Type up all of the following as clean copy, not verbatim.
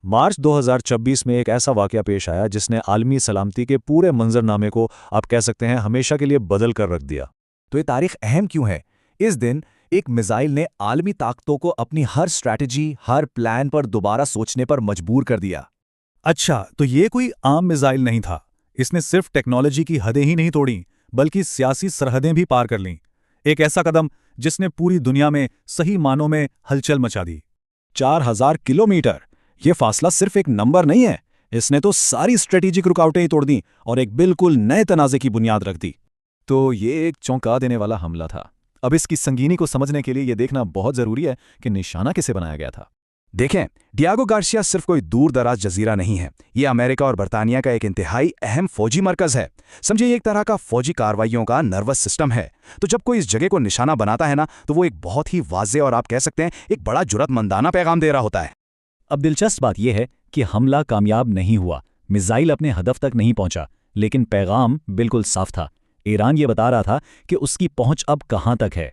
मार्च 2026 में एक ऐसा वाकया पेश आया जिसने आलमी सलामती के पूरे मंजरनामे को आप कह सकते हैं हमेशा के लिए बदल कर रख दिया। तो ये तारीख अहम क्यों है? इस दिन एक मिसाइल ने आलमी ताकतों को अपनी हर स्ट्रैटेजी, हर प्लान पर दोबारा सोचने पर मजबूर कर दिया। अच्छा, तो ये कोई आम मिसाइल नहीं था। इसने सिर्फ टेक्नोलॉजी की हदें ही नहीं तोड़ी, बल्कि सियासी सरहदें भी पार कर लीं। एक ऐसा कदम जिसने पूरी दुनिया में सही मानों में हलचल मचा दी। 4000 किलोमीटर, ये फासला सिर्फ एक नंबर नहीं है। इसने तो सारी स्ट्रेटेजिक रुकावटें ही तोड़ दी और एक बिल्कुल नए तनाज़े की बुनियाद रख दी। तो ये एक चौंका देने वाला हमला था। अब इसकी संगीनी को समझने के लिए ये देखना बहुत जरूरी है कि निशाना किसे बनाया गया था। देखें, डियागो गार्सिया सिर्फ कोई दूर दराज जजीरा नहीं है। ये अमेरिका और बरतानिया का एक इंतहाई अहम फौजी मरकज है। समझिए, ये एक तरह का फौजी कार्रवाइयों का नर्वस सिस्टम है। तो जब कोई इस जगह को निशाना बनाता है ना, तो वो एक बहुत ही वाज़ेह और आप कह सकते हैं एक बड़ा जुर्रतमंदाना पैगाम दे रहा होता है। अब दिलचस्प बात यह है कि हमला कामयाब नहीं हुआ। मिसाइल अपने हदफ तक नहीं पहुंचा, लेकिन पैगाम बिल्कुल साफ था। ईरान ये बता रहा था कि उसकी पहुंच अब कहां तक है।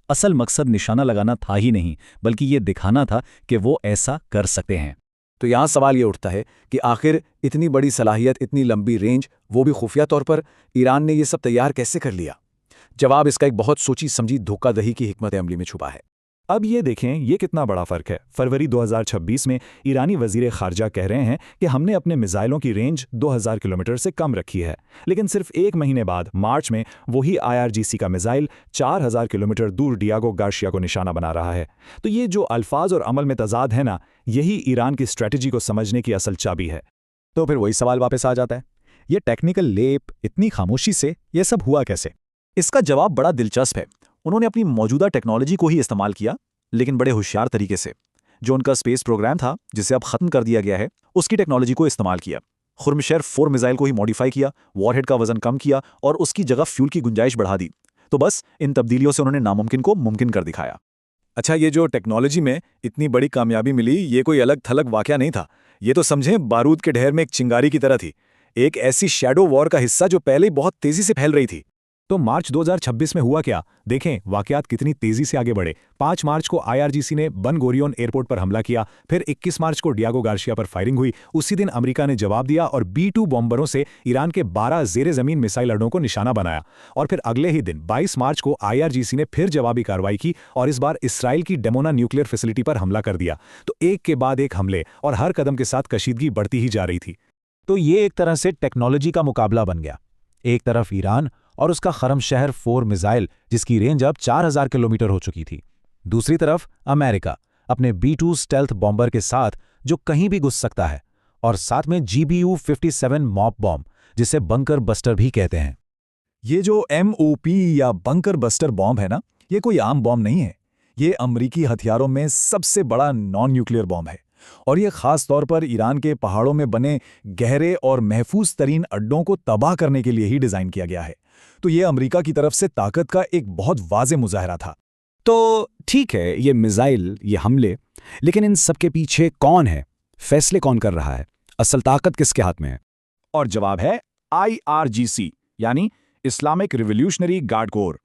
असल मकसद निशाना लगाना था ही नहीं, बल्कि ये दिखाना था कि वो ऐसा कर सकते हैं। तो यहाँ सवाल ये उठता है कि आखिर इतनी बड़ी सलाहियत, इतनी लंबी रेंज, वो भी खुफिया तौर पर, ईरान ने ये सब तैयार कैसे कर लिया? जवाब इसका एक बहुत सोची समझी धोखाधड़ी की हिकमत अमली में छुपा है। अब ये देखें, ये कितना बड़ा फर्क है। फरवरी 2026 में ईरानी वजीर खारजा कह रहे हैं कि हमने अपने मिसाइलों की रेंज 2000 किलोमीटर से कम रखी है, लेकिन सिर्फ एक महीने बाद मार्च में वही IRGC का मिसाइल 4000 किलोमीटर दूर डियागो गार्सिया को निशाना बना रहा है। तो ये जो अल्फाज और अमल में तजाद है ना, यही ईरान की स्ट्रेटजी को समझने की असल चाबी है। तो फिर वही सवाल वापस आ जाता है, ये टेक्निकल लेप, इतनी खामोशी से ये सब हुआ कैसे? इसका जवाब बड़ा दिलचस्प है। उन्होंने अपनी मौजूदा टेक्नोलॉजी को ही इस्तेमाल किया, लेकिन बड़े होशियार तरीके से। जो उनका स्पेस प्रोग्राम था, जिसे अब खत्म कर दिया गया है, उसकी टेक्नोलॉजी को इस्तेमाल किया। खुर्मशेर 4 मिसाइल को ही मॉडिफाई किया, वॉरहेड का वजन कम किया और उसकी जगह फ्यूल की गुंजाइश बढ़ा दी। तो बस इन तब्दीलियों से उन्होंने नामुमकिन को मुमकिन कर दिखाया। अच्छा, ये जो टेक्नोलॉजी में इतनी बड़ी कामयाबी मिली, ये कोई अलग थलग वाकया नहीं था। ये तो समझें बारूद के ढेर में एक चिंगारी की तरह थी, एक ऐसी शैडो वॉर का हिस्सा जो पहले ही बहुत तेजी से फैल रही थी। तो मार्च 2026 में हुआ क्या? देखें वाकयात कितनी तेजी से आगे बढ़े। 5 मार्च को IRGC ने बन गोरियोन एयरपोर्ट पर हमला किया, फिर 21 मार्च को डियागो गार्सिया पर फायरिंग हुई। उसी दिन अमेरिका ने जवाब दिया और B-2 बॉम्बरों से ईरान के 12 जेर जमीन मिसाइल अड्डों को निशाना बनाया। और फिर अगले ही दिन 22 मार्च को IRGC ने फिर जवाबी कार्रवाई की और इस बार इसराइल की डेमोना न्यूक्लियर फैसिलिटी पर हमला कर दिया। तो एक के बाद एक हमले और हर कदम के साथ कशीदगी बढ़ती ही जा रही थी। तो ये एक तरह से टेक्नोलॉजी का मुकाबला बन गया। एक तरफ ईरान और उसका खरमशहर 4 मिसाइल, जिसकी रेंज अब 4000 किलोमीटर हो चुकी थी। दूसरी तरफ अमेरिका अपने B-2 स्टेल्थ बॉम्बर के साथ, जो कहीं भी घुस सकता है, और साथ में GBU-57 मॉप बॉम्ब, जिसे बंकर बस्टर भी कहते हैं। ये जो MOP या बंकर बस्टर बॉम्ब है ना, ये कोई आम बॉम्ब नहीं है। ये अमरीकी हथियारों में सबसे बड़ा नॉन न्यूक्लियर बॉम्ब है और ये खास तौर पर ईरान के पहाड़ों में बने गहरे और महफूज तरीन अड्डों को तबाह करने के लिए ही डिजाइन किया गया है। तो ये अमेरिका की तरफ से ताकत का एक बहुत वाज़ेह मुजाहरा था। तो ठीक है, ये मिसाइल, ये हमले, लेकिन इन सब के पीछे कौन है? फैसले कौन कर रहा है? असल ताकत किसके हाथ में है? और जवाब है IRGC, यानी इस्लामिक रिवॉल्यूशनरी गार्ड कोर।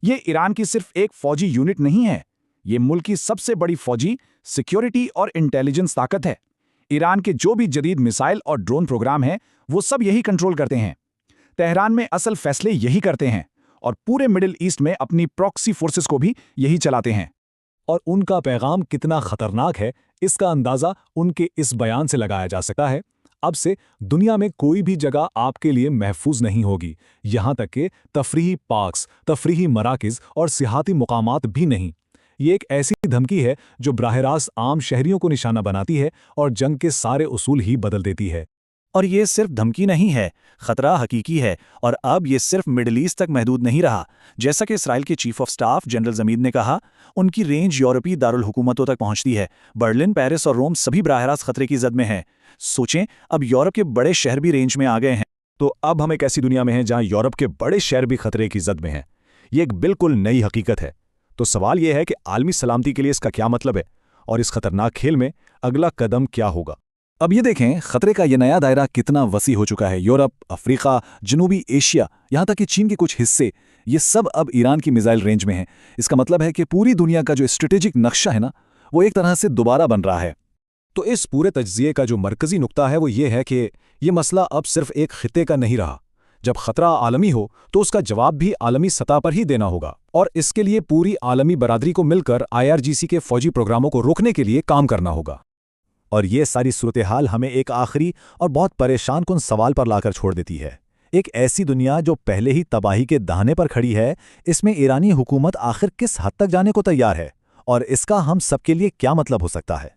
ये ईरान की सिर्फ एक फौजी यूनिट नहीं है, ये मुल्क की सबसे बड़ी फौजी, सिक्योरिटी और इंटेलिजेंस ताकत है। ईरान के जो भी जदीद मिसाइल और ड्रोन प्रोग्राम हैं, वो सब यही कंट्रोल करते हैं। तेहरान में असल फैसले यही करते हैं और पूरे मिडिल ईस्ट में अपनी प्रॉक्सी फोर्सेस को भी यही चलाते हैं। और उनका पैगाम कितना खतरनाक है, इसका अंदाजा उनके इस बयान से लगाया जा सकता है। अब से दुनिया में कोई भी जगह आपके लिए महफूज नहीं होगी, यहां तक कि तफरीही पार्क्स, तफरीही मराकिज और सियाहती मुकामात भी नहीं। ये एक ऐसी धमकी है जो बराह रास्त आम शहरियों को निशाना बनाती है और जंग के सारे उसूल ही बदल देती है। और ये सिर्फ धमकी नहीं है, खतरा हकीकी है। और अब ये सिर्फ मिडिल ईस्ट तक महदूद नहीं रहा। जैसा कि इसराइल के चीफ ऑफ स्टाफ जनरल जमीद ने कहा, उनकी रेंज यूरोपीय दारुल हुकूमतों तक पहुंचती है। बर्लिन, पेरिस और रोम सभी बराह रास्त खतरे की जद में हैं। सोचें, अब यूरोप के बड़े शहर भी रेंज में आ गए हैं। तो अब हम एक ऐसी दुनिया में हैं जहां यूरोप के बड़े शहर भी खतरे की जद में हैं। ये एक बिल्कुल नई हकीकत है। तो सवाल यह है कि आलमी सलामती के लिए इसका क्या मतलब है और इस खतरनाक खेल में अगला कदम क्या होगा? अब ये देखें, खतरे का ये नया दायरा कितना वसी हो चुका है। यूरोप, अफ्रीका, जनूबी एशिया, यहाँ तक कि चीन के कुछ हिस्से, ये सब अब ईरान की मिसाइल रेंज में हैं। इसका मतलब है कि पूरी दुनिया का जो स्ट्रेटेजिक नक्शा है ना, वो एक तरह से दोबारा बन रहा है। तो इस पूरे तज्जिए का जो मरकजी नुक्ता है वो ये है कि ये मसला अब सिर्फ एक खिते का नहीं रहा। जब खतरा आलमी हो तो उसका जवाब भी आलमी सतह पर ही देना होगा, और इसके लिए पूरी आलमी बरादरी को मिलकर IRGC के फौजी प्रोग्रामों को रोकने के लिए काम करना होगा। और ये सारी सूरत हाल हमें एक आखिरी और बहुत परेशान कुन सवाल पर लाकर छोड़ देती है। एक ऐसी दुनिया जो पहले ही तबाही के दाहने पर खड़ी है, इसमें ईरानी हुकूमत आखिर किस हद तक जाने को तैयार है, और इसका हम सबके लिए क्या मतलब हो सकता है?